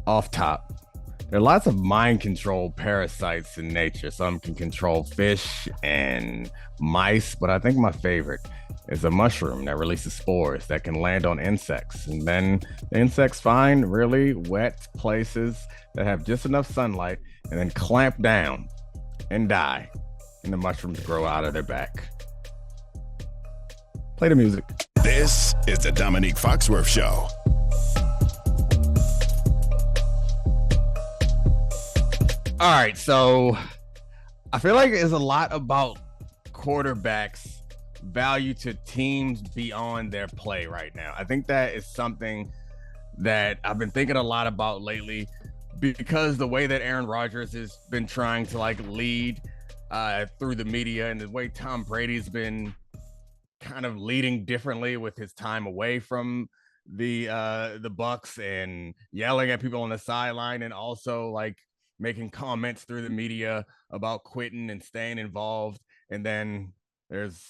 off top, there are lots of mind control parasites in nature. Some can control fish and mice, but I think my favorite is a mushroom that releases spores that can land on insects. And then the insects find really wet places that have just enough sunlight and then clamp down and die. And the mushrooms grow out of their back. Play the music. This is the Domonique Foxworth Show. All right, so I feel like it's a lot about quarterbacks' value to teams beyond their play right now. I think that is something that I've been thinking a lot about lately because the way that Aaron Rodgers has been trying to lead through the media, and the way Tom Brady's been kind of leading differently with his time away from the Bucks and yelling at people on the sideline, and also making comments through the media about quitting and staying involved. And then there's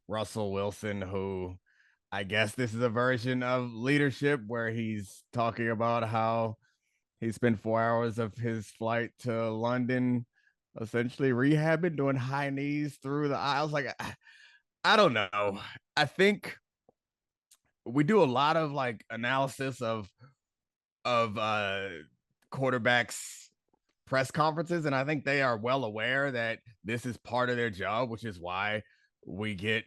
Russell Wilson, who I guess this is a version of leadership where he's talking about how he spent 4 hours of his flight to London essentially rehabbing, doing high knees through the aisles. I don't know. I think we do a lot of analysis of quarterbacks press conferences, and I think they are well aware that this is part of their job, which is why we get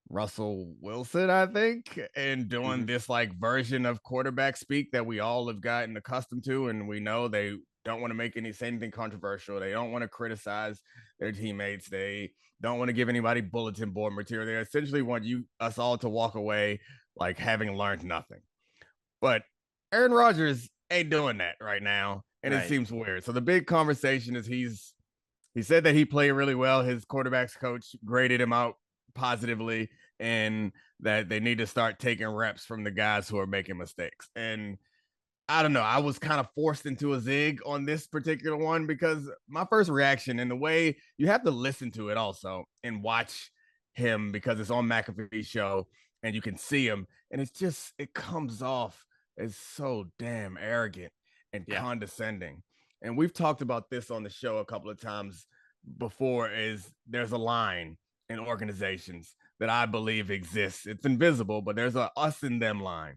Russell Wilson, I think, and doing this version of quarterback speak that we all have gotten accustomed to. And we know they don't want to say anything controversial. They don't want to criticize their teammates. They don't want to give anybody bulletin board material. They essentially want us all to walk away having learned nothing. But Aaron Rodgers ain't doing that right now, and It seems weird. So the big conversation is he said that he played really well. His quarterback's coach graded him out positively, and that they need to start taking reps from the guys who are making mistakes. And I don't know, I was kind of forced into a zig on this particular one because my first reaction, and the way you have to listen to it also and watch him because it's on McAfee's show and you can see him, and it comes off as so damn arrogant and condescending. And we've talked about this on the show a couple of times before. Is there's a line in organizations that I believe exists. It's invisible, but there's a us and them line.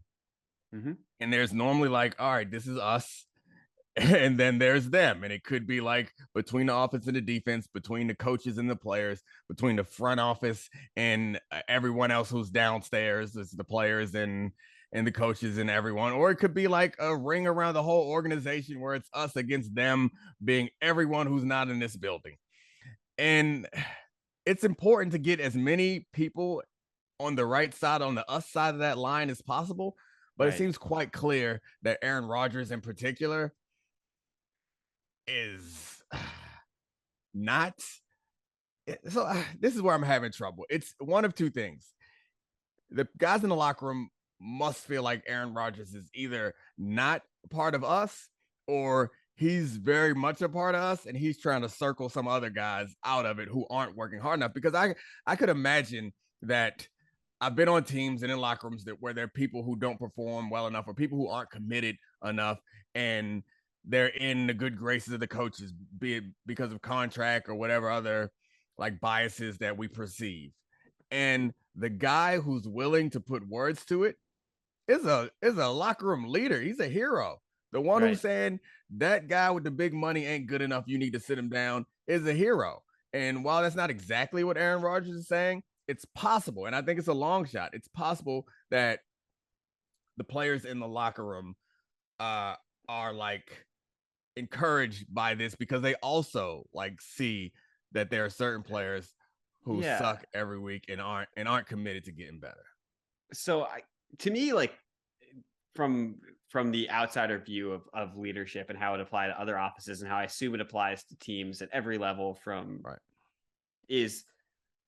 And there's normally all right, this is us. And then there's them. And it could be between the offense and the defense, between the coaches and the players, between the front office and everyone else who's downstairs. It's the players and the coaches and everyone. Or it could be a ring around the whole organization where it's us against them, being everyone who's not in this building. And it's important to get as many people on the right side, on the us side of that line as possible. But It seems quite clear that Aaron Rodgers in particular is not. So this is where I'm having trouble. It's one of two things. The guys in the locker room must feel like Aaron Rodgers is either not part of us, or he's very much a part of us, and he's trying to circle some other guys out of it who aren't working hard enough. Because I could imagine that I've been on teams and in locker rooms where there are people who don't perform well enough, or people who aren't committed enough, and they're in the good graces of the coaches, be it because of contract or whatever other biases that we perceive. And the guy who's willing to put words to it is a locker room leader. He's a hero. The one who's saying that guy with the big money ain't good enough, you need to sit him down, is a hero. And while that's not exactly what Aaron Rodgers is saying, it's possible, and I think it's a long shot. It's possible that the players in the locker room are encouraged by this, because they also see that there are certain players who suck every week and aren't committed to getting better. So to me, from the outsider view of leadership and how it applies to other offices, and how I assume it applies to teams at every level, is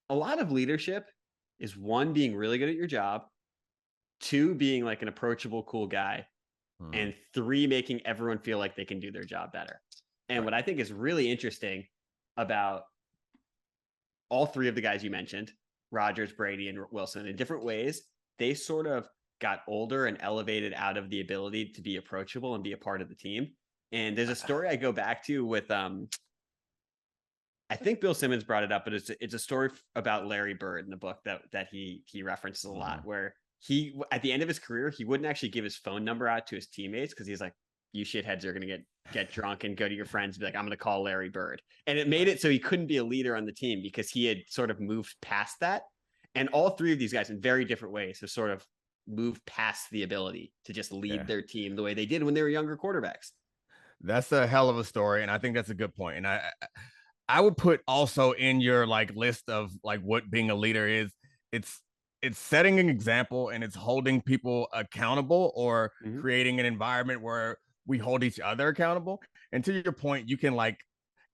a lot of leadership is, one, being really good at your job, two, being an approachable, cool guy, and three, making everyone feel like they can do their job better. And what I think is really interesting about all three of the guys you mentioned, Rodgers, Brady, and Wilson, in different ways, they sort of got older and elevated out of the ability to be approachable and be a part of the team. And there's a story I go back to with I think Bill Simmons brought it up, but it's a story about Larry Bird in the book that he references a lot, where he, at the end of his career, he wouldn't actually give his phone number out to his teammates because he's like, you shitheads are going to get drunk and go to your friends and be like, I'm going to call Larry Bird. And it made it so he couldn't be a leader on the team because he had sort of moved past that. And all three of these guys in very different ways have sort of moved past the ability to just lead their team the way they did when they were younger quarterbacks. That's a hell of a story. And I think that's a good point. And I would put also in your like list of like what being a leader is, it's setting an example and it's holding people accountable or creating an environment where we hold each other accountable. And to your point, you can like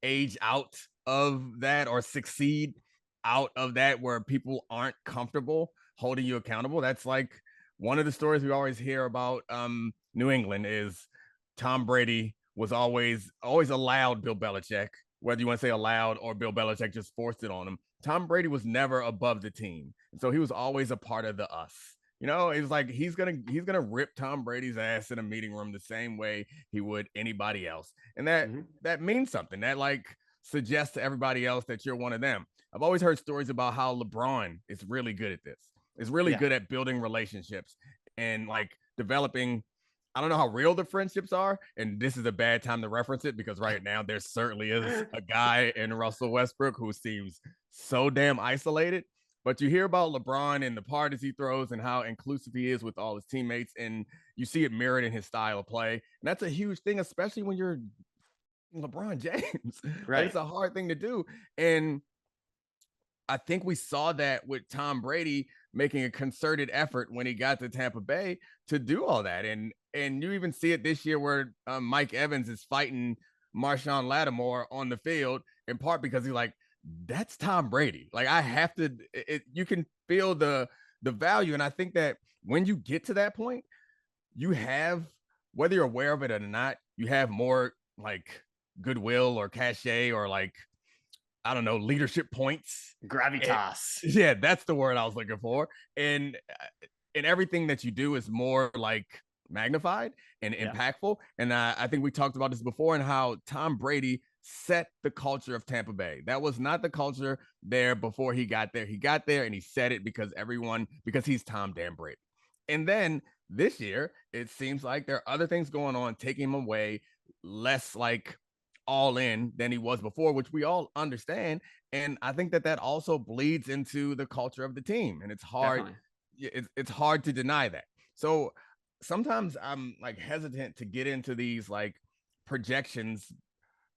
age out of that or succeed out of that where people aren't comfortable holding you accountable. That's like one of the stories we always hear about New England is Tom Brady was always allowed Bill Belichick, whether you want to say allowed or Bill Belichick just forced it on him. Tom Brady was never above the team. So he was always a part of the us. You know, it's like he's gonna rip Tom Brady's ass in a meeting room the same way he would anybody else. And that means something. That like suggests to everybody else that you're one of them. I've always heard stories about how LeBron is really good at this. Is really good at building relationships and like developing. I don't know how real the friendships are, and this is a bad time to reference it because right now there certainly is a guy in Russell Westbrook who seems so damn isolated. But you hear about LeBron and the parties he throws and how inclusive he is with all his teammates, and you see it mirrored in his style of play. And that's a huge thing, especially when you're LeBron James. Right. Like, it's a hard thing to do. And I think we saw that with Tom Brady making a concerted effort when he got to Tampa Bay to do all that. And you even see it this year where Mike Evans is fighting Marshawn Lattimore on the field, in part because he's like, that's Tom Brady. Like, I have to, you can feel the value. And I think that when you get to that point, you have, whether you're aware of it or not, you have more like goodwill or cachet or like, I don't know, leadership points. Gravitas. Yeah, that's the word I was looking for. And everything that you do is more like magnified and impactful. And I think we talked about this before and how Tom Brady set the culture of Tampa Bay. That was not the culture there before he got there. He got there and he set it because he's Tom damn Brady. And then this year, it seems like there are other things going on, taking him away, less like all in than he was before, which we all understand. And I think that also bleeds into the culture of the team. And it's hard. It's hard to deny that. So sometimes I'm like hesitant to get into these like projections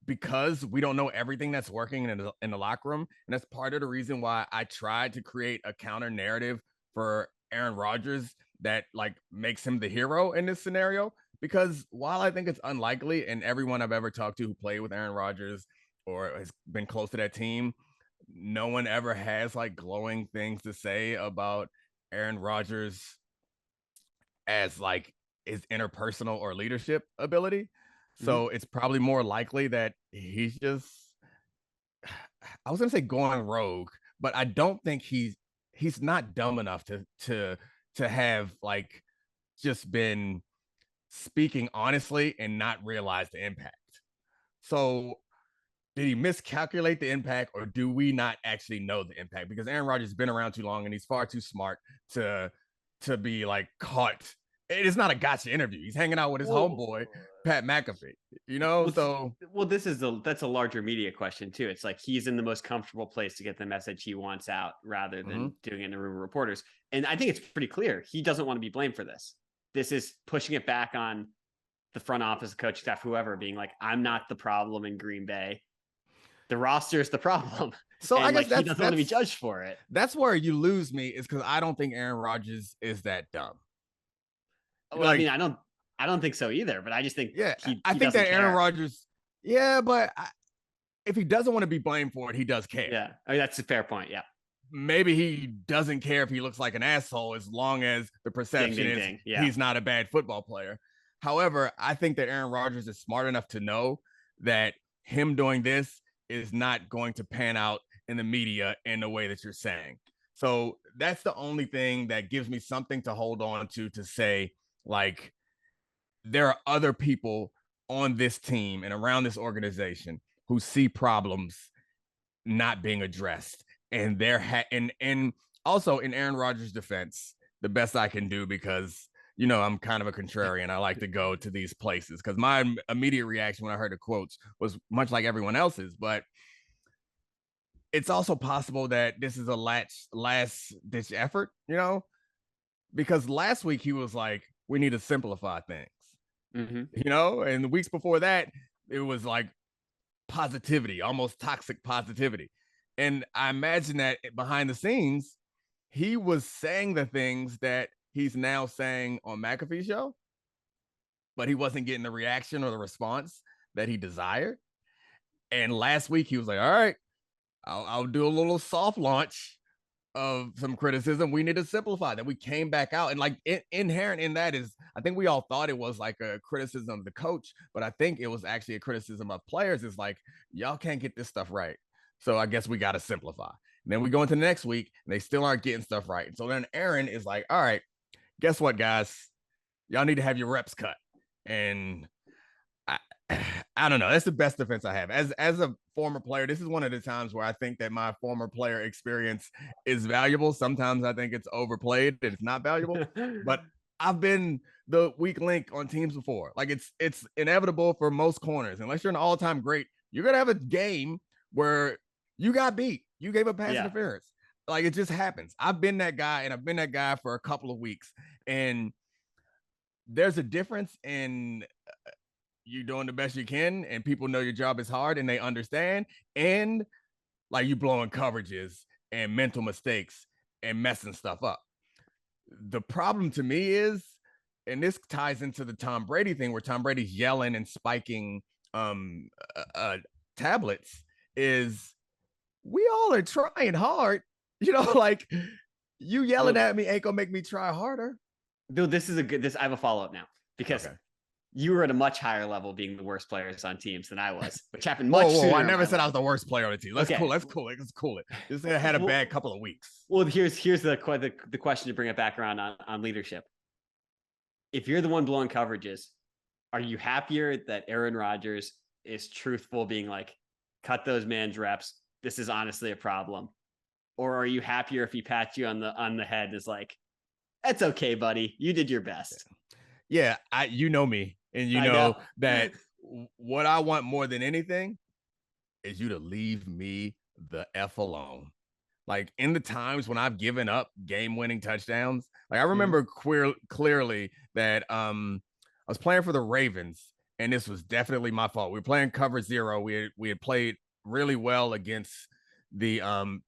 because we don't know everything that's working in the locker room. And that's part of the reason why I tried to create a counter narrative for Aaron Rodgers that like makes him the hero in this scenario. Because while I think it's unlikely, and everyone I've ever talked to who played with Aaron Rodgers or has been close to that team, no one ever has like glowing things to say about Aaron Rodgers as like his interpersonal or leadership ability. So it's probably more likely that he's just, I was gonna say going rogue, but I don't think he's not dumb enough to have like just been speaking honestly and not realize the impact. So did he miscalculate the impact, or do we not actually know the impact? Because Aaron Rodgers has been around too long and he's far too smart to be like caught. It is not a gotcha interview. He's hanging out with his homeboy, Pat McAfee, you know? That's a larger media question too. It's like he's in the most comfortable place to get the message he wants out rather than doing it in a room of reporters. And I think it's pretty clear he doesn't want to be blamed for this. This is pushing it back on the front office, coaching staff, whoever, being like, I'm not the problem in Green Bay. The roster is the problem. So I guess he doesn't want to be judged for it. That's where you lose me, is because I don't think Aaron Rodgers is that dumb. Well, I mean, I don't think so either, but I just think I think that Aaron Rodgers, but if he doesn't want to be blamed for it, he does care. Yeah, I mean, that's a fair point. Yeah. Maybe he doesn't care if he looks like an asshole as long as the perception is he's not a bad football player. However, I think that Aaron Rodgers is smart enough to know that him doing this is not going to pan out in the media in the way that you're saying. So that's the only thing that gives me something to hold on to say, like, there are other people on this team and around this organization who see problems not being addressed. And and also in Aaron Rodgers' defense, the best I can do, because I'm kind of a contrarian. I like to go to these places because my immediate reaction when I heard the quotes was much like everyone else's, but it's also possible that this is a last ditch effort, because last week he was like, we need to simplify things, and the weeks before that, it was like positivity, almost toxic positivity. And I imagine that behind the scenes, he was saying the things that he's now saying on McAfee's show, but he wasn't getting the reaction or the response that he desired. And last week he was like, all right, I'll do a little soft launch of some criticism. We need to simplify that. We came back out, and like inherent in that is, I think we all thought it was like a criticism of the coach, but I think it was actually a criticism of players. It's like, y'all can't get this stuff right, so I guess we got to simplify. And then we go into the next week and they still aren't getting stuff right. And so then Aaron is like, all right, guess what, guys, y'all need to have your reps cut. And I don't know. That's the best defense I have. As a former player, this is one of the times where I think that my former player experience is valuable. Sometimes I think it's overplayed and it's not valuable. But I've been the weak link on teams before. Like it's inevitable for most corners. Unless you're an all-time great, you're gonna have a game where you got beat. You gave up pass interference. Like, it just happens. I've been that guy, and I've been that guy for a couple of weeks. And there's a difference in you doing the best you can, and people know your job is hard and they understand, and like you blowing coverages and mental mistakes and messing stuff up. The problem to me is, and this ties into the Tom Brady thing where Tom Brady's yelling and spiking tablets, is we all are trying hard, like, you yelling at me ain't gonna make me try harder. Bill, I have a follow-up now, because you were at a much higher level being the worst players on teams than I was, which happened much sooner. I never said I was the worst player on the team. Let's cool it. Just had a bad couple of weeks. Well, here's the question to bring it back around on leadership. If you're the one blowing coverages, are you happier that Aaron Rodgers is truthful, being like, cut those man's reps, this is honestly a problem? Or are you happier if he pats you on the head and is like, that's okay, buddy, you did your best? Yeah, you know me, and you know that what I want more than anything is you to leave me the F alone. Like, in the times when I've given up game-winning touchdowns, like I remember clearly that I was playing for the Ravens, and this was definitely my fault. We were playing cover zero. We had played really well against the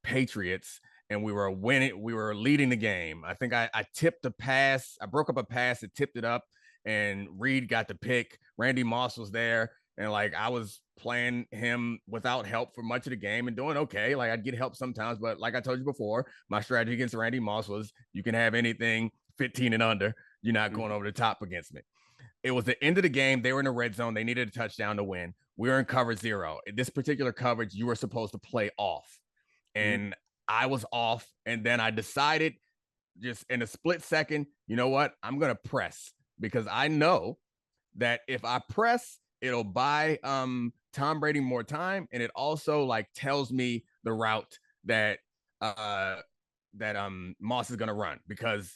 Patriots, and we were winning. We were leading the game. I think I tipped a pass. I broke up a pass. It tipped it up, and Reed got the pick. Randy Moss was there, and like I was playing him without help for much of the game and doing okay. Like, I'd get help sometimes, but like I told you before, my strategy against Randy Moss was you can have anything 15 and under. You're not going over the top against me. It was the end of the game. They were in the red zone. They needed a touchdown to win. We were in cover zero. In this particular coverage, you were supposed to play off. And I was off. And then I decided, just in a split second, you know what? I'm going to press, because I know that if I press, it'll buy Tom Brady more time. And it also like tells me the route that Moss is going to run, because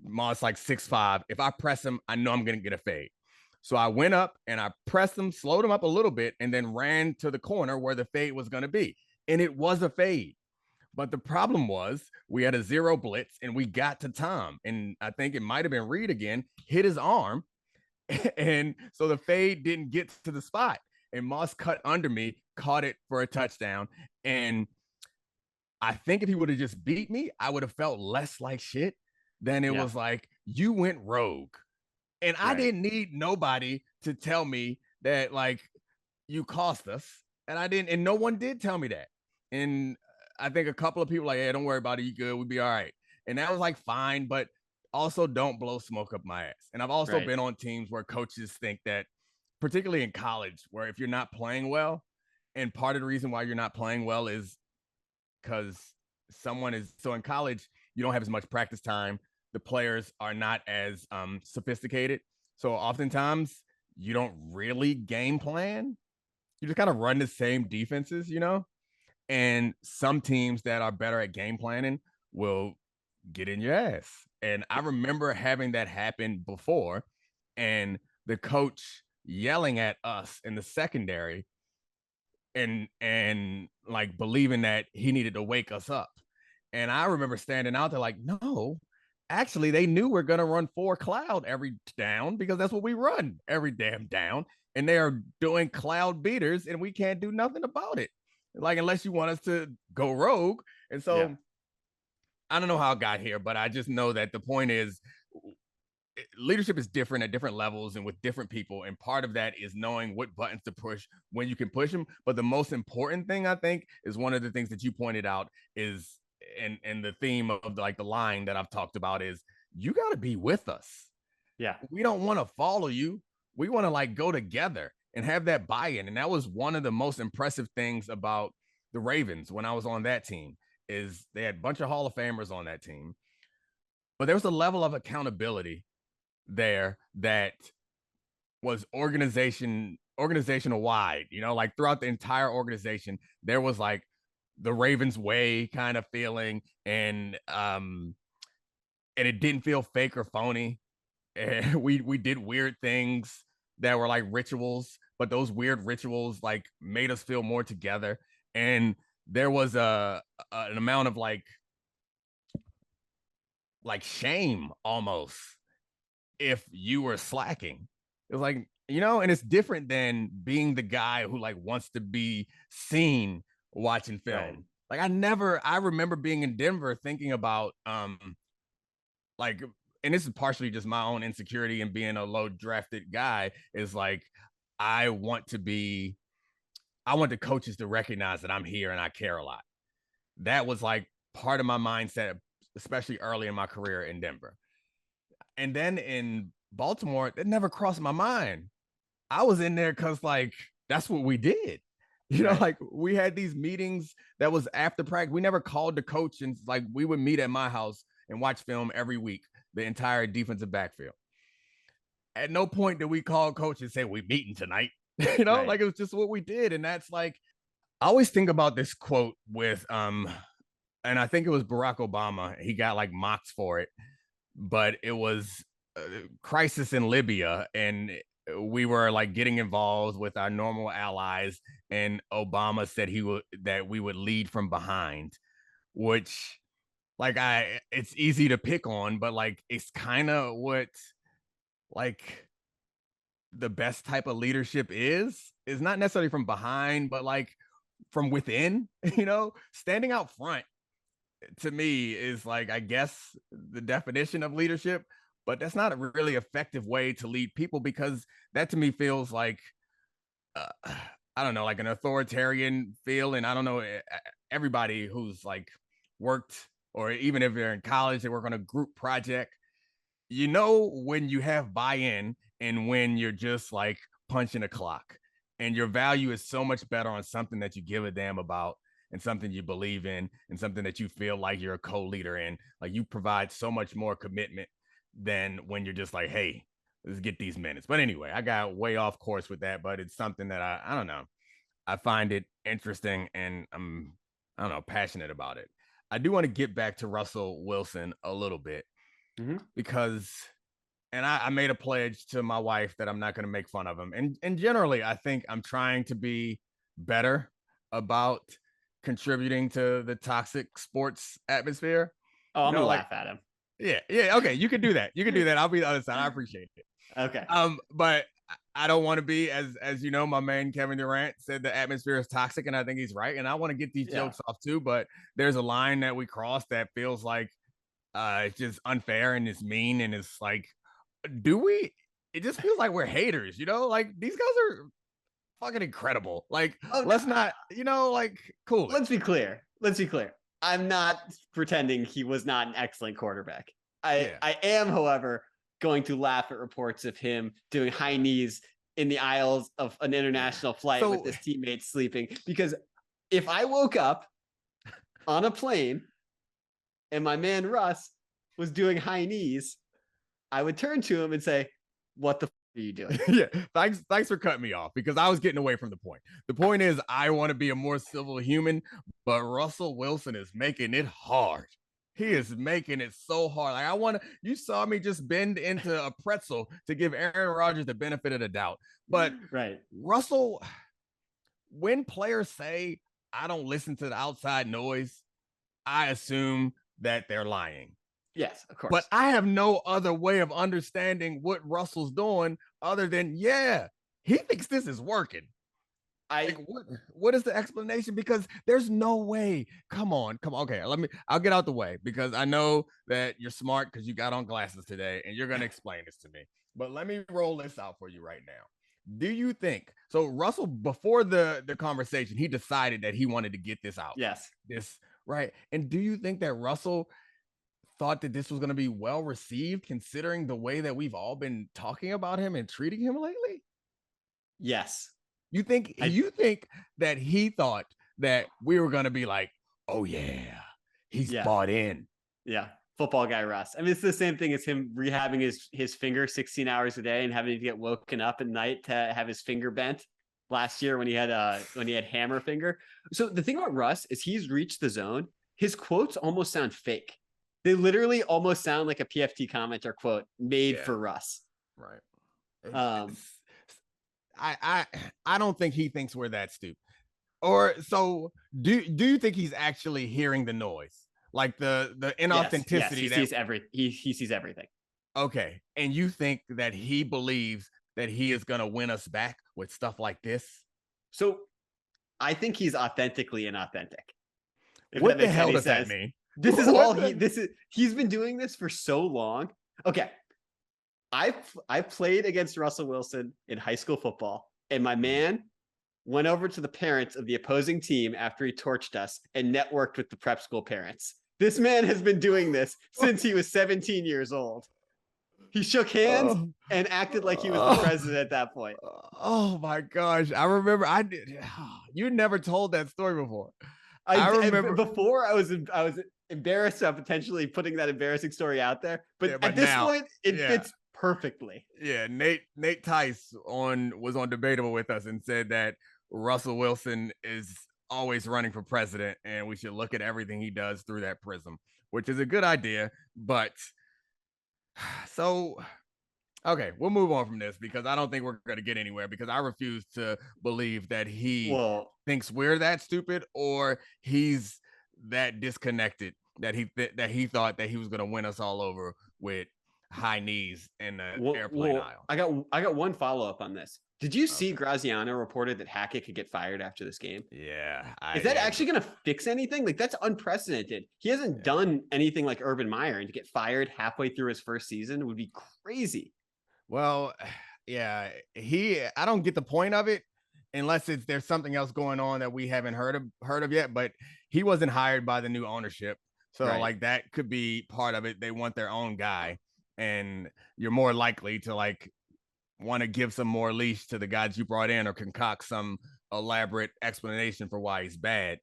Moss like 6'5". If I press him, I know I'm going to get a fade. So I went up and I pressed him, slowed him up a little bit, and then ran to the corner where the fade was going to be. And it was a fade. But the problem was we had a zero blitz and we got to Tom. And I think it might have been Reed again, hit his arm. And so the fade didn't get to the spot. And Moss cut under me, caught it for a touchdown. And I think if he would have just beat me, I would have felt less like shit. Then it was like, you went rogue. And I didn't need nobody to tell me that, like, you cost us. And I didn't, and no one did tell me that. And I think a couple of people like, hey, don't worry about it, you good, we'll be all right. And that was like, fine, but also don't blow smoke up my ass. And I've also been on teams where coaches think that, particularly in college, where if you're not playing well, and part of the reason why you're not playing well is because so in college, you don't have as much practice time. The players are not as sophisticated. So oftentimes you don't really game plan. You just kind of run the same defenses, and some teams that are better at game planning will get in your ass. And I remember having that happen before, and the coach yelling at us in the secondary and like believing that he needed to wake us up. And I remember standing out there like, no, actually, they knew we're going to run 4 cloud every down because that's what we run every damn down. And they are doing cloud beaters and we can't do nothing about it. Like, unless you want us to go rogue. And so I don't know how it got here, but I just know that the point is leadership is different at different levels and with different people. And part of that is knowing what buttons to push when you can push them. But the most important thing, I think, is one of the things that you pointed out is, and the theme of like the line that I've talked about is, you got to be with us. Yeah. We don't want to follow you. We want to like go together and have that buy-in. And that was one of the most impressive things about the Ravens when I was on that team, is they had a bunch of Hall of Famers on that team, but there was a level of accountability there that was organizational wide, like throughout the entire organization, there was like the Ravens way kind of feeling, and it didn't feel fake or phony. And we did weird things that were like rituals, but those weird rituals like made us feel more together. And there was an amount of like shame almost if you were slacking. It was like, and it's different than being the guy who like wants to be seen watching film. Right. Like I remember being in Denver thinking about like, and this is partially just my own insecurity and being a low drafted guy, is like, I want the coaches to recognize that I'm here and I care a lot. That was like part of my mindset, especially early in my career in Denver. And then in Baltimore, it never crossed my mind. I was in there because like, that's what we did. Like we had these meetings that was after practice. We never called the coach, and like we would meet at my house and watch film every week, the entire defensive backfield. At no point did we call coach and say, we meeting tonight. Right. Like it was just what we did. And that's like, I always think about this quote with, and I think it was Barack Obama. He got like mocked for it, but it was crisis in Libya. And we were like getting involved with our normal allies. And Obama said that we would lead from behind, which like it's easy to pick on, but like, it's kind of what like the best type of leadership is not necessarily from behind, but like from within, standing out front to me is like, I guess the definition of leadership, but that's not a really effective way to lead people, because that to me feels like, I don't know, like an authoritarian feel. And I don't know, everybody who's like worked, or even if they're in college, they work on a group project, when you have buy-in and when you're just like punching a clock, and your value is so much better on something that you give a damn about and something you believe in and something that you feel like you're a co-leader in. Like you provide so much more commitment than when you're just like, hey, let's get these minutes. But anyway, I got way off course with that, but it's something that I don't know. I find it interesting, and I'm, I don't know, passionate about it. I do want to get back to Russell Wilson a little bit, because, and I made a pledge to my wife that I'm not going to make fun of him. And generally, I think I'm trying to be better about contributing to the toxic sports atmosphere. Oh, I'm going to laugh at him. Yeah. Okay. You can do that. I'll be the other side. I appreciate it. Okay. But I don't want to be, as my man Kevin Durant said, the atmosphere is toxic, and I think he's right. And I want to get these jokes off too, but there's a line that we cross that feels like it's just unfair and it's mean, and it's like, it just feels like we're haters, like these guys are fucking incredible. Like, let's not, like, cool. Let's be clear. I'm not pretending he was not an excellent quarterback. I am, however, going to laugh at reports of him doing high knees in the aisles of an international flight with his teammates sleeping. Because if I woke up on a plane and my man Russ was doing high knees, I would turn to him and say, "What the are you doing?" Yeah, thanks for cutting me off because I was getting away from the point. The point is I want to be a more civil human, but Russell Wilson is making it hard. He is making it so hard. Like you saw me just bend into a pretzel to give Aaron Rodgers the benefit of the doubt. But right. Russell, when players say I don't listen to the outside noise, I assume that they're lying. Yes, of course. But I have no other way of understanding what Russell's doing other than, yeah, he thinks this is working. What is the explanation? Because there's no way. Come on. Okay, I'll get out the way because I know that you're smart because you got on glasses today and you're going to explain this to me. But let me roll this out for you right now. Do you think so? Russell, before the conversation, he decided that he wanted to get this out. Yes. Right. And do you think that Russell thought that this was going to be well received considering the way that we've all been talking about him and treating him lately? Yes. You think that he thought that we were going to be like, oh yeah, he's bought in. Yeah. Football guy Russ. I mean, it's the same thing as him rehabbing his finger 16 hours a day and having to get woken up at night to have his finger bent last year when he had hammer finger. So the thing about Russ is he's reached the zone. His quotes almost sound fake. They literally almost sound like a PFT comment or quote made for Russ. Right. I don't think he thinks we're that stupid. Or so do you think he's actually hearing the noise? Like the inauthenticity? Yes, he sees everything. Okay. And you think that he believes that he is going to win us back with stuff like this? So I think he's authentically inauthentic. What the hell does that mean? This is he's been doing this for so long. Okay. I played against Russell Wilson in high school football, and my man went over to the parents of the opposing team after he torched us and networked with the prep school parents. This man has been doing this since he was 17 years old. He shook hands and acted like he was the president at that point. Oh my gosh. I remember you never told that story before. I remember before I was embarrassed about potentially putting that embarrassing story out there, but at this point it fits perfectly. Yeah, Nate Tice was on Debatable with us and said that Russell Wilson is always running for president and we should look at everything he does through that prism, which is a good idea. But so, okay, we'll move on from this because I don't think we're going to get anywhere because I refuse to believe that he thinks we're that stupid or he's that disconnected that he thought that he was going to win us all over with high knees in the airplane aisle. I got one follow-up on this. Did you see Graziano reported that Hackett could get fired after this game? Yeah. Is that actually going to fix anything? Like, that's unprecedented. He hasn't done anything like Urban Meyer, and to get fired halfway through his first season would be crazy. Well, yeah, I don't get the point of it unless there's something else going on that we haven't heard of yet, but he wasn't hired by the new ownership. So like that could be part of it. They want their own guy and you're more likely to like want to give some more leash to the guys you brought in or concoct some elaborate explanation for why he's bad.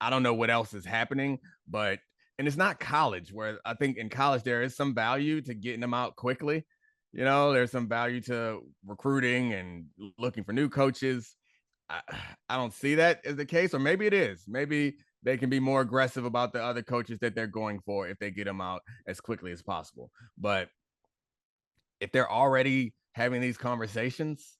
I don't know what else is happening, and it's not college where I think in college there is some value to getting them out quickly. You know, there's some value to recruiting and looking for new coaches. I don't see that as the case, or maybe it is. Maybe they can be more aggressive about the other coaches that they're going for if they get them out as quickly as possible. But if they're already having these conversations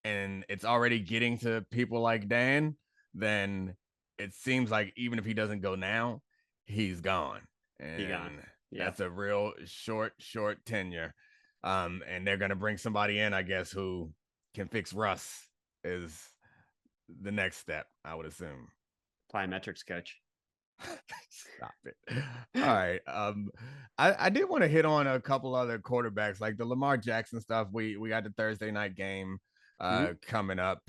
and it's already getting to people like Dan, then it seems like even if he doesn't go now, he's gone. And that's a real short tenure. And they're going to bring somebody in, I guess, who can fix Russ is the next step, I would assume. Plyometrics coach. Stop it. All right. I did want to hit on a couple other quarterbacks, like the Lamar Jackson stuff. We got the Thursday night game coming up,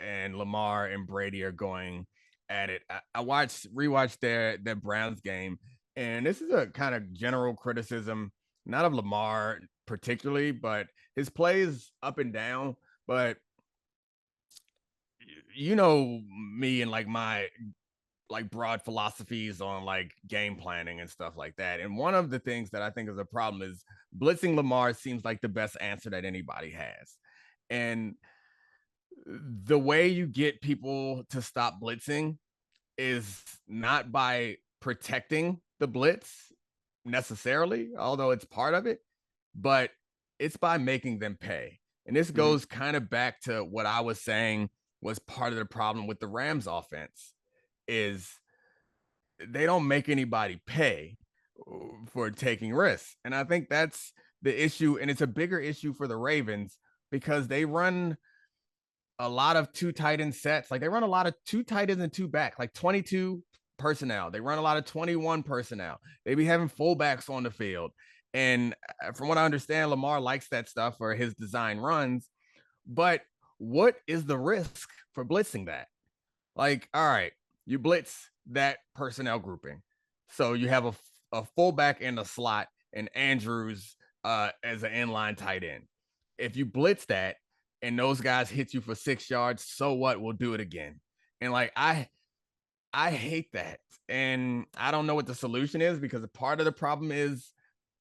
and Lamar and Brady are going at it. I rewatched their Browns game, and this is a kind of general criticism, not of Lamar particularly, but his plays up and down. But you know me and like my like broad philosophies on like game planning and stuff like that. And one of the things that I think is a problem is blitzing Lamar seems like the best answer that anybody has. And the way you get people to stop blitzing is not by protecting the blitz necessarily, although it's part of it, but it's by making them pay. And this goes kind of back to what I was saying was part of the problem with the Rams offense is they don't make anybody pay for taking risks. And I think that's the issue. And it's a bigger issue for the Ravens because they run a lot of two tight end sets. Like they run a lot of two tight ends and two back, like 22 personnel. They run a lot of 21 personnel. They be having fullbacks on the field. And from what I understand, Lamar likes that stuff for his design runs. But what is the risk for blitzing that? Like, all right, you blitz that personnel grouping. So you have a fullback in the slot and Andrews as an inline tight end. If you blitz that and those guys hit you for 6 yards, so what? We'll do it again. And like I hate that. And I don't know what the solution is because part of the problem is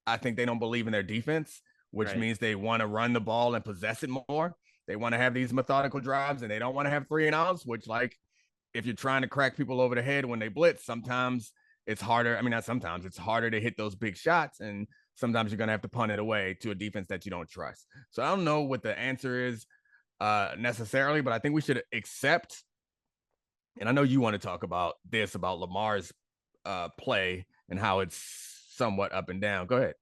I think they don't believe in their defense, which means they want to run the ball and possess it more. They want to have these methodical drives and they don't want to have 3 and outs, which like if you're trying to crack people over the head when they blitz, sometimes it's harder. I mean, not sometimes, it's harder to hit those big shots. And sometimes you're going to have to punt it away to a defense that you don't trust. So I don't know what the answer is necessarily, but I think we should accept. And I know you want to talk about this, about Lamar's play and how it's somewhat up and down. Go ahead.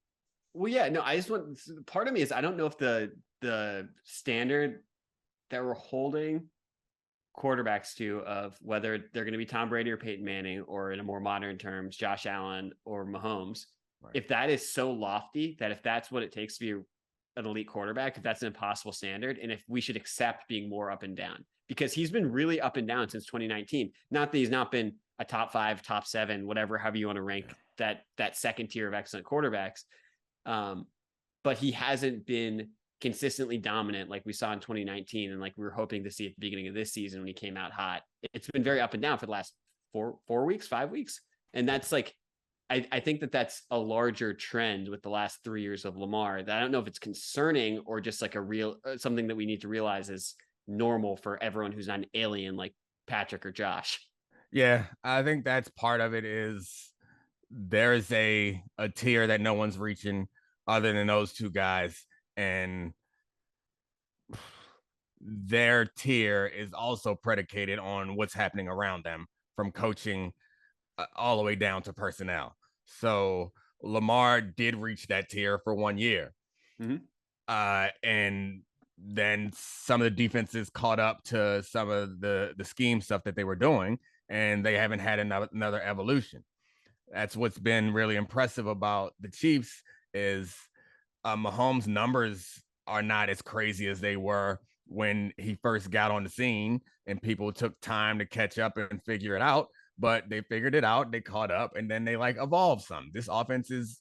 Well, yeah, no, I just want, part of me is I don't know if the standard that we're holding quarterbacks to of whether they're going to be Tom Brady or Peyton Manning, or in a more modern terms, Josh Allen or Mahomes, if that is so lofty that if that's what it takes to be an elite quarterback, if that's an impossible standard, and if we should accept being more up and down, because he's been really up and down since 2019. Not that he's not been a top 5, top 7, whatever, however you want to rank that second tier of excellent quarterbacks. But he hasn't been consistently dominant like we saw in 2019 and like we were hoping to see at the beginning of this season when he came out hot. It's been very up and down for the last 4 weeks, 5 weeks. And that's like, I think that's a larger trend with the last 3 years of Lamar that I don't know if it's concerning or just like a real something that we need to realize is normal for everyone who's not an alien like Patrick or Josh. Yeah, I think that's part of it is there is a tier that no one's reaching other than those 2 guys. And their tier is also predicated on what's happening around them, from coaching all the way down to personnel. So Lamar did reach that tier for 1 year. And then some of the defenses caught up to some of the scheme stuff that they were doing, and they haven't had another evolution. That's what's been really impressive about the Chiefs is Mahomes' numbers are not as crazy as they were when he first got on the scene and people took time to catch up and figure it out, but they figured it out, they caught up, and then they like evolved some. This offense is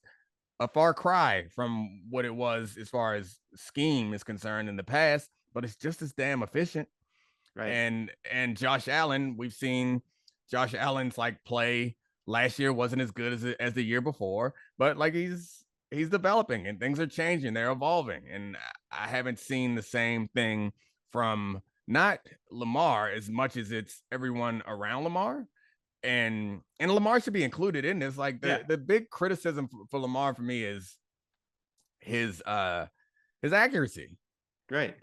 a far cry from what it was as far as scheme is concerned in the past, but it's just as damn efficient. And Josh Allen, we've seen Josh Allen's like play last year wasn't as good as the year before, but like he's developing and things are changing, they're evolving. And I haven't seen the same thing from not Lamar as much as it's everyone around Lamar. And Lamar should be included in this. Like the big criticism for Lamar for me is his accuracy.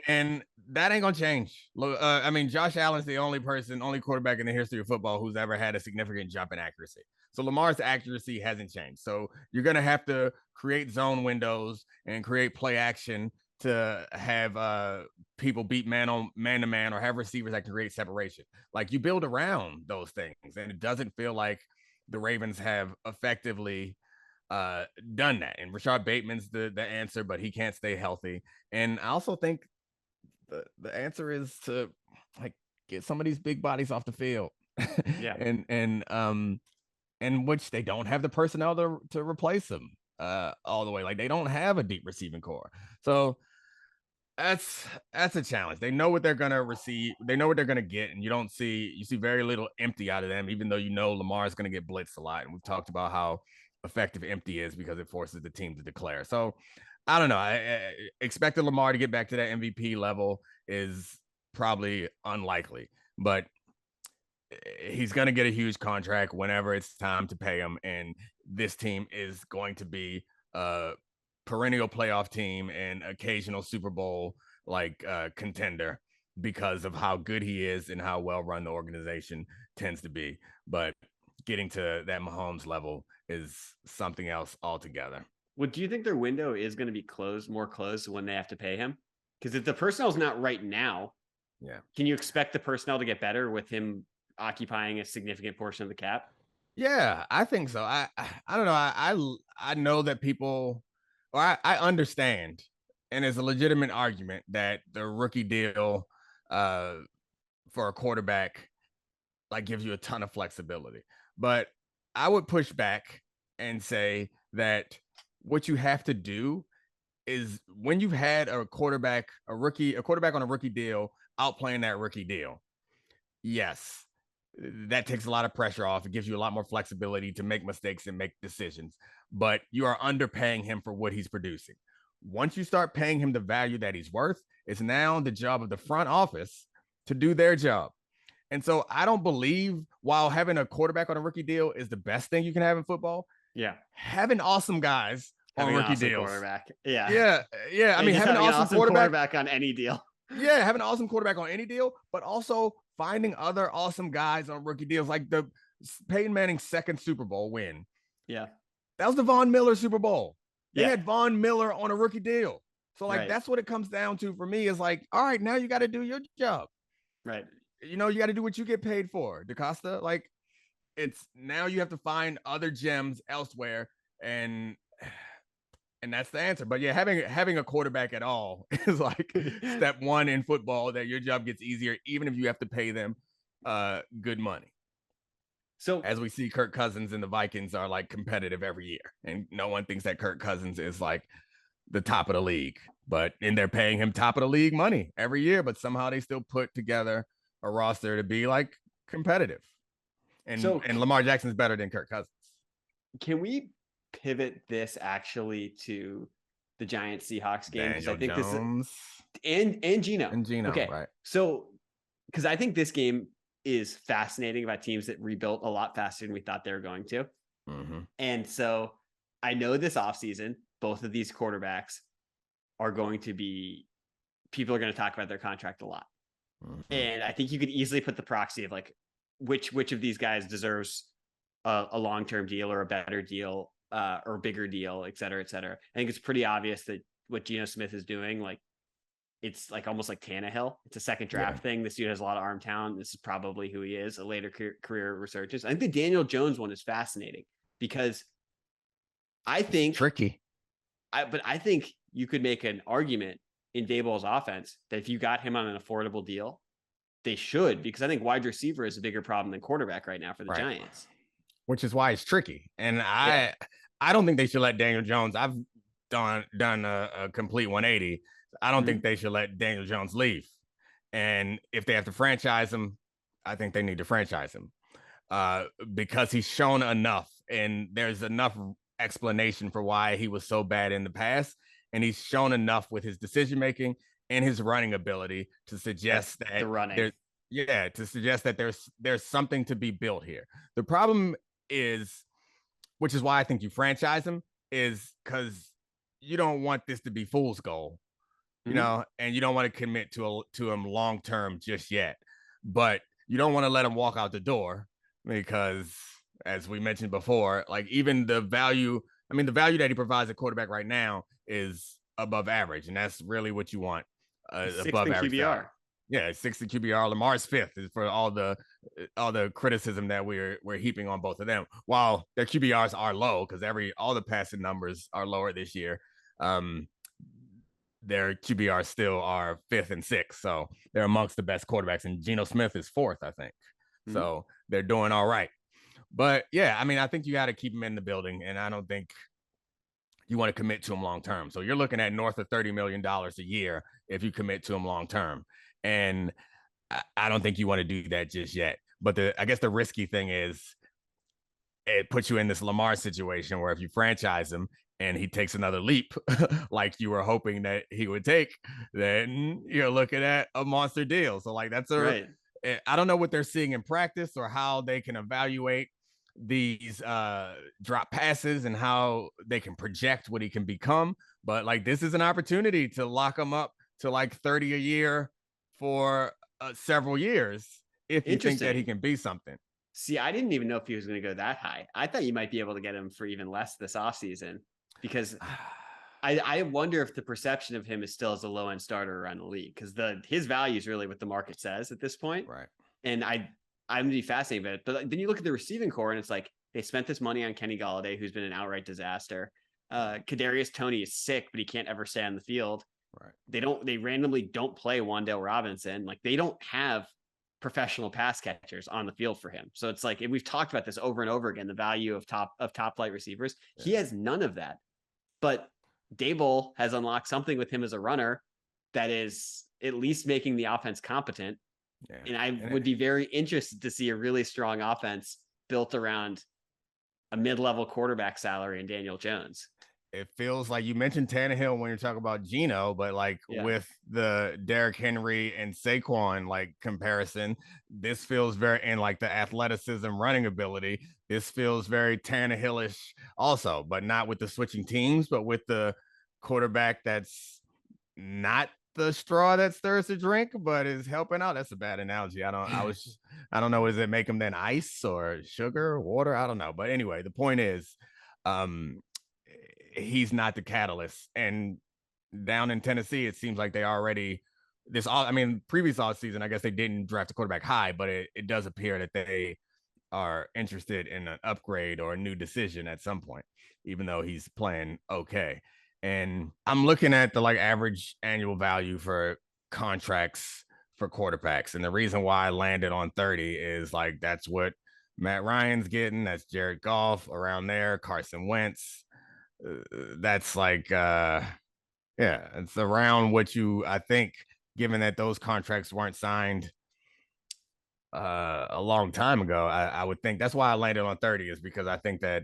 And that ain't gonna change. I mean, Josh Allen's the only quarterback in the history of football who's ever had a significant jump in accuracy. So Lamar's accuracy hasn't changed. So you're gonna have to create zone windows and create play action to have people beat man to man or have receivers that can create separation. Like you build around those things, and it doesn't feel like the Ravens have effectively done that. And Rashad Bateman's the answer, but he can't stay healthy. And I also think the answer is to like get some of these big bodies off the field. and which they don't have the personnel to replace them all the way. Like they don't have a deep receiving core. So That's a challenge. They know what they're gonna receive. They know what they're gonna get, and you see very little empty out of them, even though you know Lamar is gonna get blitzed a lot. And we've talked about how effective empty is because it forces the team to declare. So I don't know. I expected Lamar to get back to that MVP level is probably unlikely, but he's going to get a huge contract whenever it's time to pay him. And this team is going to be a perennial playoff team and occasional Super Bowl contender because of how good he is and how well run the organization tends to be. But getting to that Mahomes level is something else altogether. Well, do you think their window is going to be more closed when they have to pay him? Because if the personnel's not right now, can you expect the personnel to get better with him occupying a significant portion of the cap? Yeah, I think so. I don't know. I know that people, or I understand, and it's a legitimate argument that the rookie deal for a quarterback gives you a ton of flexibility. But I would push back and say that what you have to do is when you've had a quarterback on a rookie deal outplaying that rookie deal, yes, that takes a lot of pressure off. It gives you a lot more flexibility to make mistakes and make decisions, but you are underpaying him for what he's producing. Once you start paying him the value that he's worth, it's now the job of the front office to do their job. And so I don't believe while having a quarterback on a rookie deal is the best thing you can have in football. Yeah. Having awesome guys on rookie deals. Quarterback. Yeah. I mean, having an awesome quarterback on any deal. Yeah, having an awesome quarterback on any deal, but also finding other awesome guys on rookie deals, like the Peyton Manning's second Super Bowl win. Yeah. That was the Von Miller Super Bowl. They had Von Miller on a rookie deal. So that's what it comes down to for me is all right, now you got to do your job. Right. You got to do what you get paid for, DaCosta. It's now you have to find other gems elsewhere, and that's the answer. But yeah, having a quarterback at all is step one in football, that your job gets easier, even if you have to pay them good money. So as we see, Kirk Cousins and the Vikings are competitive every year, and no one thinks that Kirk Cousins is the top of the league, and they're paying him top of the league money every year, but somehow they still put together a roster to be competitive. And Lamar Jackson's better than Kirk Cousins. Can we pivot this actually to the Giants Seahawks game? Because I think Jones. This and Geno. Okay. Right. So because I think this game is fascinating about teams that rebuilt a lot faster than we thought they were going to. Mm-hmm. And so I know this offseason, both of these quarterbacks are going to be, people are going to talk about their contract a lot. Mm-hmm. And I think you could easily put the proxy of which of these guys deserves a long-term deal or a better deal or bigger deal, et cetera, et cetera. I think it's pretty obvious that what Geno Smith is doing, it's almost like Tannehill. It's a second draft thing. This dude has a lot of arm talent. This is probably who he is, a later career resurgence. I think the Daniel Jones one is fascinating because I think it's tricky. But I think you could make an argument in Daboll's offense that if you got him on an affordable deal, they should, because I think wide receiver is a bigger problem than quarterback right now for the Giants. Which is why it's tricky. And I don't think they should let Daniel Jones. I've done a complete 180. I don't think they should let Daniel Jones leave. And if they have to franchise him, I think they need to franchise him because he's shown enough, and there's enough explanation for why he was so bad in the past. And he's shown enough with his decision-making and his running ability to suggest suggest that there's something to be built here. The problem is, which is why I think you franchise him, is because you don't want this to be fool's gold, you know, and you don't want to commit to him long term just yet. But you don't want to let him walk out the door because, as we mentioned before, even the value that he provides at quarterback right now is above average, and that's really what you want. Above average QBR. Yeah, 60 QBR. Lamar's fifth is for all the criticism that we're heaping on both of them. While their QBRs are low because all the passing numbers are lower this year, their QBRs still are fifth and sixth. So they're amongst the best quarterbacks. And Geno Smith is fourth, I think. Mm-hmm. So they're doing all right. But yeah, I think you got to keep him in the building, and I don't think you want to commit to him long term. So you're looking at north of $30 million a year if you commit to him long term. And I don't think you want to do that just yet. But I guess the risky thing is it puts you in this Lamar situation where if you franchise him and he takes another leap like you were hoping that he would take, then you're looking at a monster deal. So like right. I don't know what they're seeing in practice or how they can evaluate these drop passes and how they can project what he can become. But like this is an opportunity to lock him up to like 30 a year for several years if you think that he can be something. See, I didn't even know if he was going to go that high. I thought you might be able to get him for even less this offseason because I wonder if the perception of him is still as a low end starter around the league because his value is really what the market says at this point. Right. And I'm going to be fascinated by it. But then you look at the receiving core and it's like they spent this money on Kenny Golladay, who's been an outright disaster. Kadarius Toney is sick, but he can't ever stay on the field. Right. They randomly don't play Wan'Dale Robinson. Like they don't have professional pass catchers on the field for him. So it's like, and we've talked about this over and over again, the value of top flight receivers. Yeah. He has none of that, but Dable has unlocked something with him as a runner that is at least making the offense competent. Yeah. And I would be very interested to see a really strong offense built around a mid-level quarterback salary in Daniel Jones. It feels like you mentioned Tannehill when you're talking about Geno, but like with the Derrick Henry and Saquon like comparison, this feels very, and like the athleticism running ability, this feels very Tannehill-ish also, but not with the switching teams, but with the quarterback that's not the straw that stirs the drink, but is helping out. That's a bad analogy. I don't know. Does it make him then ice or sugar or water? I don't know. But anyway, the point is, he's not the catalyst. And down in Tennessee, it seems like they already previous offseason, I guess they didn't draft a quarterback high, but it does appear that they are interested in an upgrade or a new decision at some point, even though he's playing okay. And I'm looking at the like average annual value for contracts for quarterbacks. And the reason why I landed on 30 is like, that's what Matt Ryan's getting. That's Jared Goff around there, Carson Wentz. That's like, it's around what I think, given that those contracts weren't signed a long time ago, I would think that's why I landed on 30 is because I think that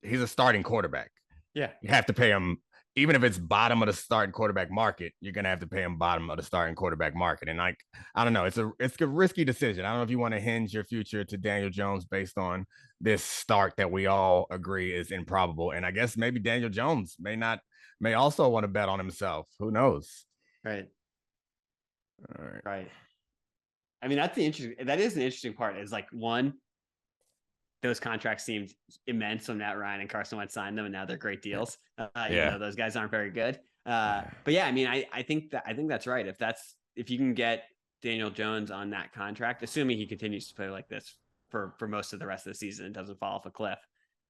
he's a starting quarterback. Yeah. You have to pay him, even if it's bottom of the starting quarterback market, you're going to have to pay him bottom of the starting quarterback market. And like, I don't know, it's a risky decision. I don't know if you want to hinge your future to Daniel Jones based on this start that we all agree is improbable. And I guess maybe Daniel Jones may also want to bet on himself. Who knows? Right. All right. Right. I mean, that is an interesting part is like one, those contracts seemed immense when Matt Ryan and Carson Wentz signed them, and now they're great deals. Even though those guys aren't very good. But yeah, I mean, I think that's right. If you can get Daniel Jones on that contract, assuming he continues to play like this for most of the rest of the season and doesn't fall off a cliff.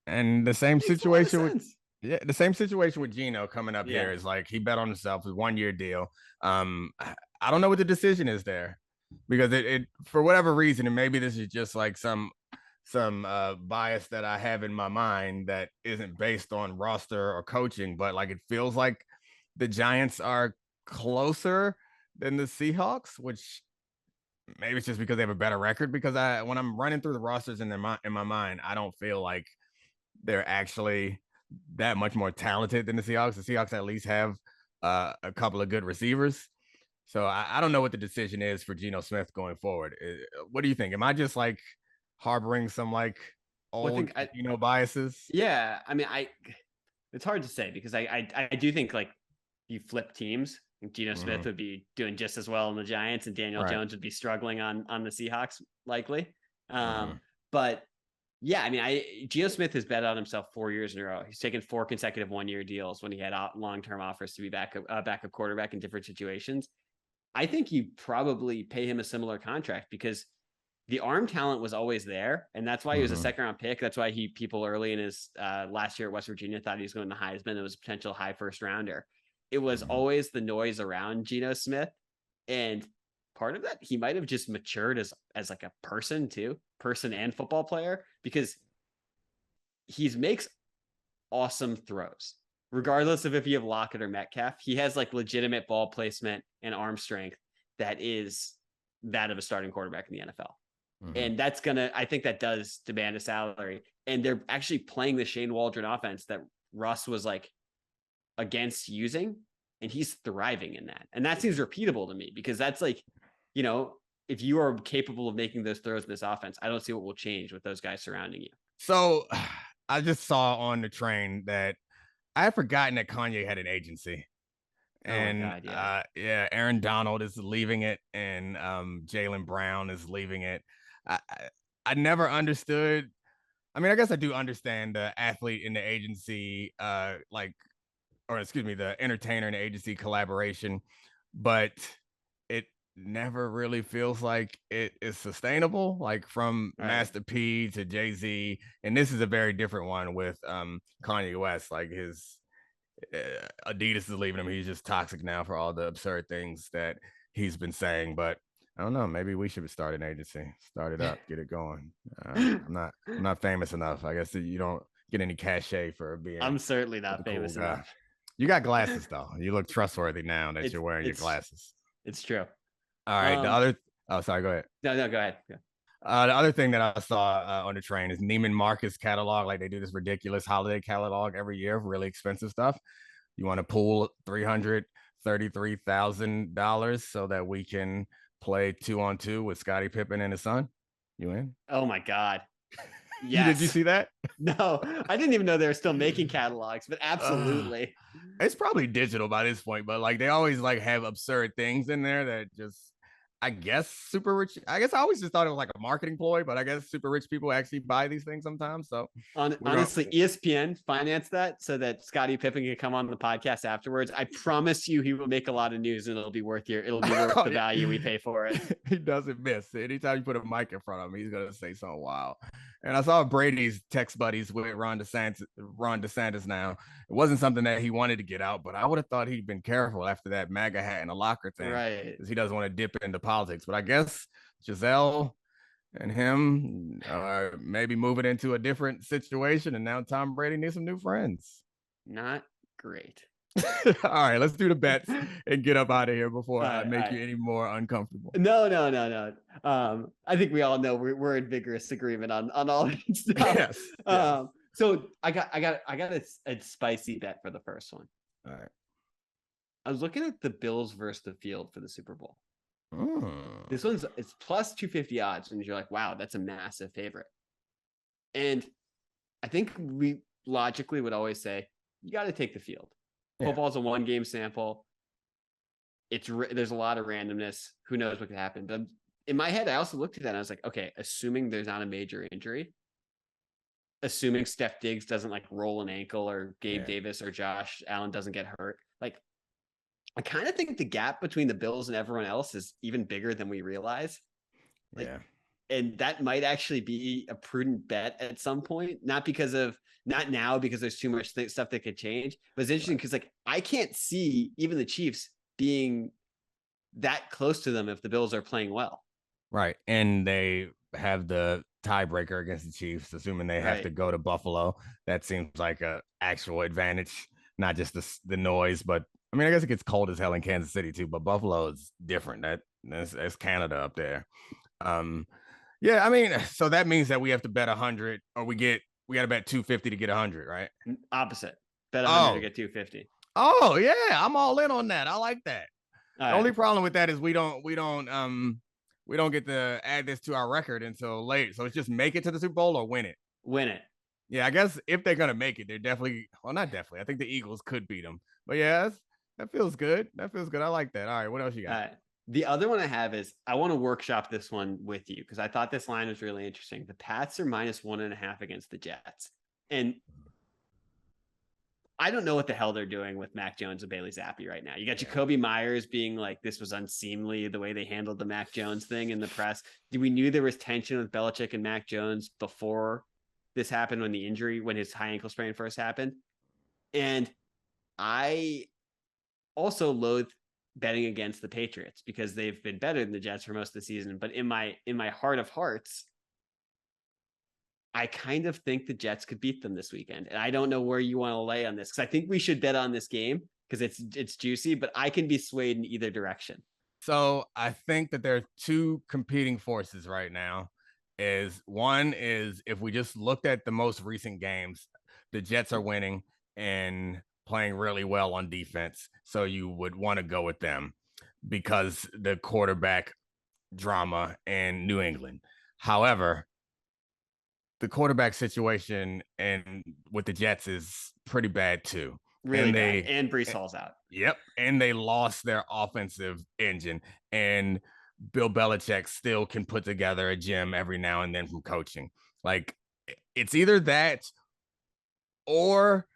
And the same situation with Geno coming up here is like he bet on himself with 1 year deal. I don't know what the decision is there because it for whatever reason, and maybe this is just like some bias that I have in my mind that isn't based on roster or coaching, but like it feels like the Giants are closer than the Seahawks, which maybe it's just because they have a better record. Because when I'm running through the rosters in my mind, I don't feel like they're actually that much more talented than the Seahawks. The Seahawks at least have a couple of good receivers. So I don't know what the decision is for Geno Smith going forward. What do you think? Am I just like harboring some like old biases? Yeah, I mean, it's hard to say because I do think like you flip teams. Geno Smith would be doing just as well in the Giants, and Daniel Jones would be struggling on the Seahawks likely. But yeah, I mean, Geno Smith has bet on himself 4 years in a row. He's taken 4 consecutive 1 year deals when he had long-term offers to be backup quarterback in different situations. I think you probably pay him a similar contract because the arm talent was always there. And that's why he was a second round pick. That's why people early in his last year at West Virginia thought he was going to Heisman. It was a potential high first rounder. It was always the noise around Geno Smith. And part of that, he might've just matured as like a person and football player, because he makes awesome throws. regardless of if you have Lockett or Metcalf, he has like legitimate ball placement and arm strength that is that of a starting quarterback in the NFL. And that's I think that does demand a salary. And they're actually playing the Shane Waldron offense that Russ was like against using, and he's thriving in that. And that seems repeatable to me, because that's like, if you are capable of making those throws in this offense, I don't see what will change with those guys surrounding you. So I just saw on the train that I had forgotten that Kanye had an agency. And oh my God, yeah, Aaron Donald is leaving it, and Jaylen Brown is leaving it. I never understood. I mean, I guess I do understand the athlete in the agency, the entertainer and the agency collaboration, but it never really feels like it is sustainable. Like from Master P to Jay-Z, and this is a very different one with Kanye West. Like his Adidas is leaving him. He's just toxic now for all the absurd things that he's been saying. But I don't know. Maybe we should start an agency. Start it up. Get it going. I'm not famous enough. I guess you don't get any cachet for being. I'm certainly not famous enough. You got glasses though. You look trustworthy now that you're wearing your glasses. It's true. All right. Sorry. Go ahead. No, go ahead. Yeah. The other thing that I saw on the train is Neiman Marcus catalog. Like they do this ridiculous holiday catalog every year, really expensive stuff. You want to pool $333,000 so that we can play 2-on-2 with Scottie Pippen and his son? You in? Oh my God. Yes. Did you see that? No, I didn't even know they were still making catalogs, but absolutely. It's probably digital by this point, but like they always like have absurd things in there that just, I guess super rich. I guess I always just thought it was like a marketing ploy, but I guess super rich people actually buy these things sometimes. So honestly, ESPN financed that so that Scottie Pippen can come on the podcast afterwards. I promise you, he will make a lot of news, and it'll be worth the value we pay for it. He doesn't miss. Anytime you put a mic in front of him, he's gonna say something wild. And I saw Brady's text buddies with Ron DeSantis now. It wasn't something that he wanted to get out, but I would have thought he'd been careful after that MAGA hat and a locker thing. Right. Because he doesn't want to dip into politics. But I guess Giselle and him are maybe moving into a different situation. And now Tom Brady needs some new friends. Not great. All right, let's do the bets and get up out of here before I make you any more uncomfortable. No. I think we all know we're in vigorous agreement on all that stuff. Yes. So I got a spicy bet for the first one. All right. I was looking at the Bills versus the field for the Super Bowl. This it's plus 250 odds, and you're like, wow, that's a massive favorite. And I think we logically would always say you got to take the field. Football's a 1-game sample. There's a lot of randomness. Who knows what could happen? But in my head, I also looked at that and I was like, okay, assuming there's not a major injury, assuming Steph Diggs doesn't like roll an ankle, or Gabe Davis or Josh Allen doesn't get hurt, like I kind of think the gap between the Bills and everyone else is even bigger than we realize. And that might actually be a prudent bet at some point, not now because there's too much stuff that could change. But it's interesting because like I can't see even the Chiefs being that close to them if the Bills are playing well. Right. And they have the tiebreaker against the Chiefs, assuming they have to go to Buffalo. That seems like a actual advantage, not just the noise. But I mean, I guess it gets cold as hell in Kansas City too, but Buffalo is different. That's Canada up there. Yeah, I mean, so that means that we have to bet 100, or we got to bet 250 to get 100, right? Opposite. Bet 100 to get 250. Oh yeah, I'm all in on that. I like that. All the only problem with that is we don't get to add this to our record until late. So it's just make it to the Super Bowl or win it. Win it. Yeah, I guess if they're gonna make it, they're definitely, well, not definitely. I think the Eagles could beat them. But yeah, that feels good. I like that. All right, what else you got? All right. The other one I have is I want to workshop this one with you because I thought this line was really interesting. The Pats are minus 1.5 against the Jets. And I don't know what the hell they're doing with Mac Jones and Bailey Zappi right now. You got Jacoby Myers being like, this was unseemly, the way they handled the Mac Jones thing in the press. We knew there was tension with Belichick and Mac Jones before this happened, when his high ankle sprain first happened. And I also loathe betting against the Patriots because they've been better than the Jets for most of the season. But in my heart of hearts, I kind of think the Jets could beat them this weekend. And I don't know where you want to lay on this, because I think we should bet on this game because it's juicy, but I can be swayed in either direction. So I think that there are two competing forces right now. One is if we just looked at the most recent games, the Jets are winning and playing really well on defense. So you would want to go with them because the quarterback drama in New England. However, the quarterback situation and with the Jets is pretty bad too. Really bad. And Breece Hall's out. Yep. And they lost their offensive engine. And Bill Belichick still can put together a gem every now and then from coaching. Like, it's either that or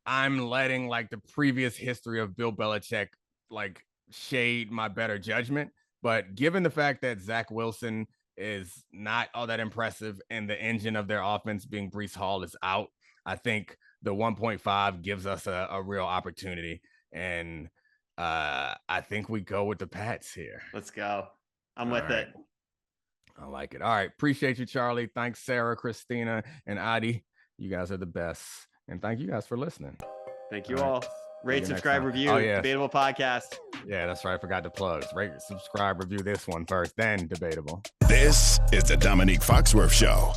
I'm letting like the previous history of Bill Belichick like shade my better judgment. But given the fact that Zach Wilson is not all that impressive and the engine of their offense being Breece Hall is out, I think the 1.5 gives us a real opportunity. And I think we go with the Pats here. Let's go. I'm with it. I like it. All right. Appreciate you, Charlie. Thanks, Sarah, Christina, and Adi. You guys are the best. And thank you guys for listening. Thank you all. Rate, subscribe, review. Oh, yeah. Debatable podcast. Yeah, that's right. I forgot to plug. Rate, subscribe, review this one first, then Debatable. This is the Domonique Foxworth Show.